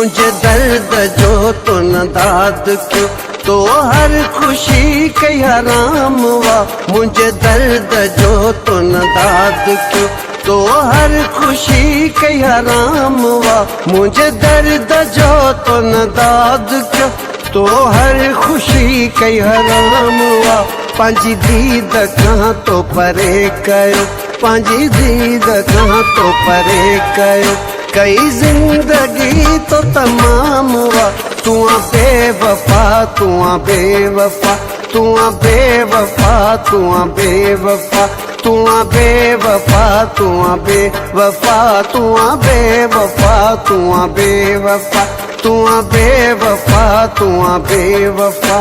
मुझे दर्द जो तो न दाद क्यों, तो हर खुशी के हराम हुआ। मुझे दर्द जो तो न दाद क्यों, तो हर खुशी के हराम हुआ। मुझे दर्द जो तो न दाद क्यों, तो हर खुशी के हराम हुआ। पंहिंजी दीद खां तो परे कयो, पंहिंजी दीद खां तो परे कयो। कई जिंदगी तो तमाम हुआ, तू बेवफा, तू बेवफा, तू बेवफा, तू बेवफा, तू बेवफा, तू बेवफा, तू बेवफा, तू बेवफा, तू बेवफा, तू बेवफा।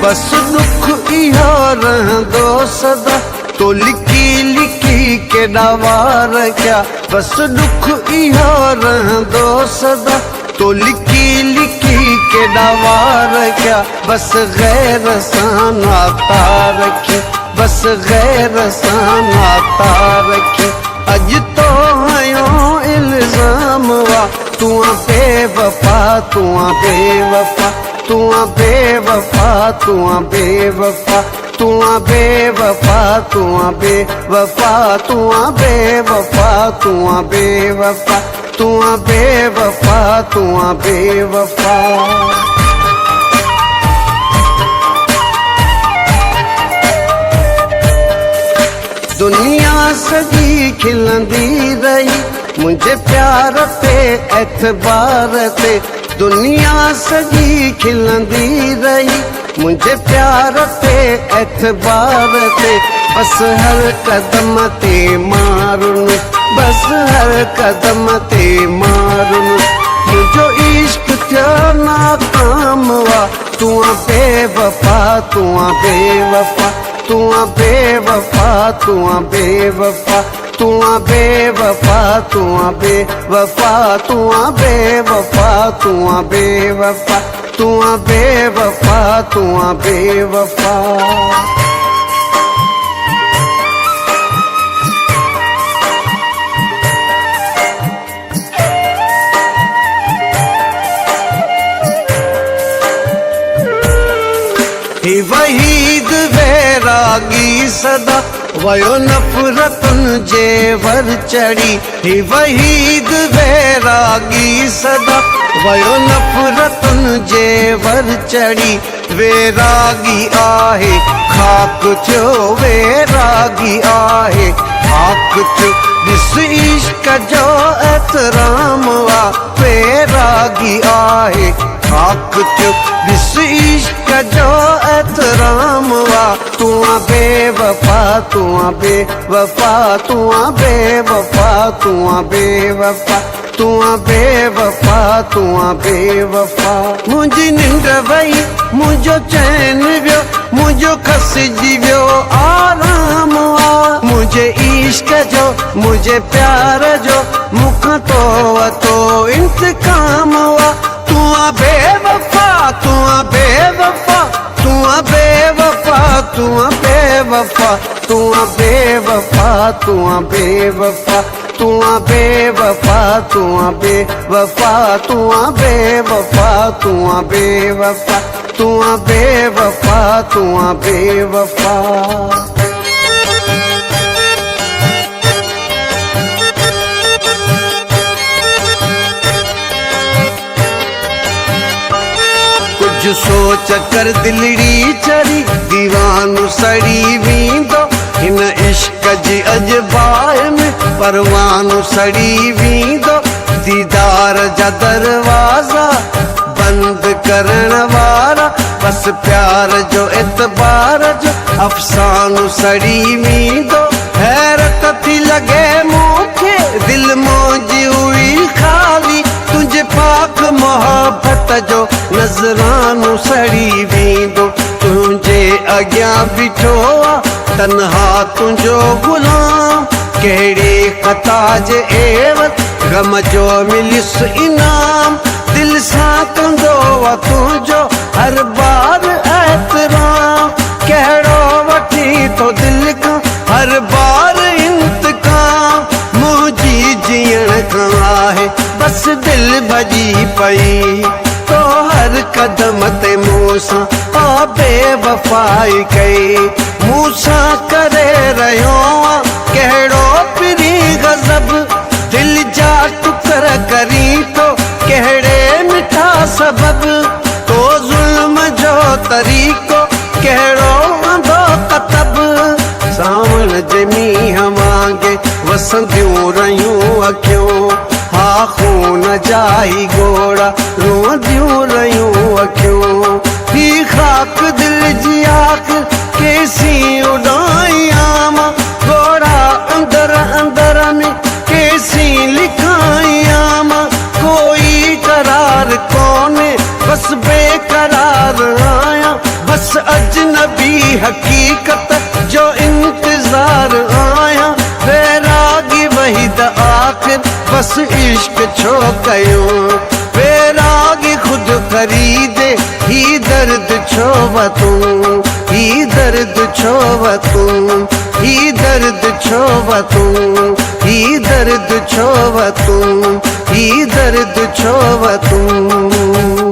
बस दुख इहो रहंदो सदा, तो लिखी लिखी के डावार क्या। बस दुख इहो रहंदो सदा, तो लिखी लिखी के डावार क्या। बस गैर सां नाता रखी, बस गैर सां नाता रखी। अज तो हयो इल्जाम हुआ, तू बेवफा, तू बेवफा, तू बेवफा, तू बेवफा, तू बेवफा, तू बेवफा, तू बेवफा, तू बेवफा, तू बेवफा, तू बेवफा। दुनिया सजी खिलंदी रही, मुझे प्यार पे एतबार ते। दुनिया सजी खिलंदी रही, मुझे प्यार पे एतबार ते। बस हर कदम ते मारुन, बस हर कदम ते मारुन। मुझो इश्क थियो नाकाम हुआ, तू बेवफा, तू बेवफा, तू बेवफा, तू बेवफा, तू बेवफा, तू बेवफा, तू बेवफा, तू बेवफा, तू बेवफा, तू बेवफा। ही वहीद वैरागी सदा, वयो नफरतुन जे वर चढ़ी। ही वहीद वैरागी सदा, वयो नफरतुन जे वर चढ़ी। वैरागी आहे खाक थियो, वैरागी आहे खाक थियो। ॾिस इश्क जो एतराम हुआ, वैरागी आहे खाक थियो। ॾिस इश्क जो एतराम हुआ, तू बेवफा, तू बेवफा, तू बेवफा, तू बेवफा, तू बेवफा, तू बेवफा। मुंहिंजी निंड वई, मुंहिंजो चैन वियो, मुंहिंजो खसिजी वियो आराम हुआ। मुंहिंजे इश्क जो, मुंहिंजे प्यार जो, मूंखां तो वतो इंतकाम हुआ। तू बेवफा, तू बेवफा, तू बेवफा, तू बेवफा, तू बेवफा, तू बेवफा, तू बेवफा, तू बेवफा, तू बेवफा, तू बेवफा, तू बेवफा, तू बेवफा। कुछ सोच कर दिलड़ी चढ़ी, दीवानो सड़ी वेंदो। हिन इश्क जी अजबार में परवानो सड़ी वेंदो। दीदार जा दरवाजा बंद करण वारा, बस प्यार जो एतबार जो अफसानो सड़ी वेंदो। हैरत थी लगे मूंखे, दिल मौजी हुई खाली। तुझे पाक मोहब्बत जो नज़रानो सड़ी वेंदो। तुझे अॻियां बीठो आ तन्हा तुझो गुलाम। कहिड़े ख़ता जे एवत गम जो मिलिस इनाम। दिल सां कंदो तुझो हर बार एतराम, कहिड़ो वठी तो दिल का हर बार इंतकाम। मुझी जीअण खां आहे बस दिल भॼी पई, तो हर कदम ते मूंसां आ बेवफाई कई। मूंसां करे रहियो आ कहिड़ो पिरी गज़ब, दिल जा टुकर करी तो कहिड़े मिठा सबब। तो ज़ुल्म जो तरीक़ो कहिड़ो आंदो कतब, सावण जे मींहं वांगे वसंदियूं रहियूं अखियूं। हा खून जा ही गोड़ा रोंदियूं रहियूं अखियूं। ही ख़ाक दिल जी आख केसी उॾाइयां मां, गोड़ा अंदर अंदर में केसी लिखाइयां मां। कोई करार कोन्हे बस बेकरार आहियां, बस अजनबी हकीकत जो इंतज़ार आहियां। वैरागी वहीद आख़िर बस इश्क छो कयो, वैरागी खुद खरीदे ही दर्द छो वतूं। ही दर्द छो वतूं, ही दर्द छो वतूं, ही दर्द छो वतूं, ही दर्द छो वतूं।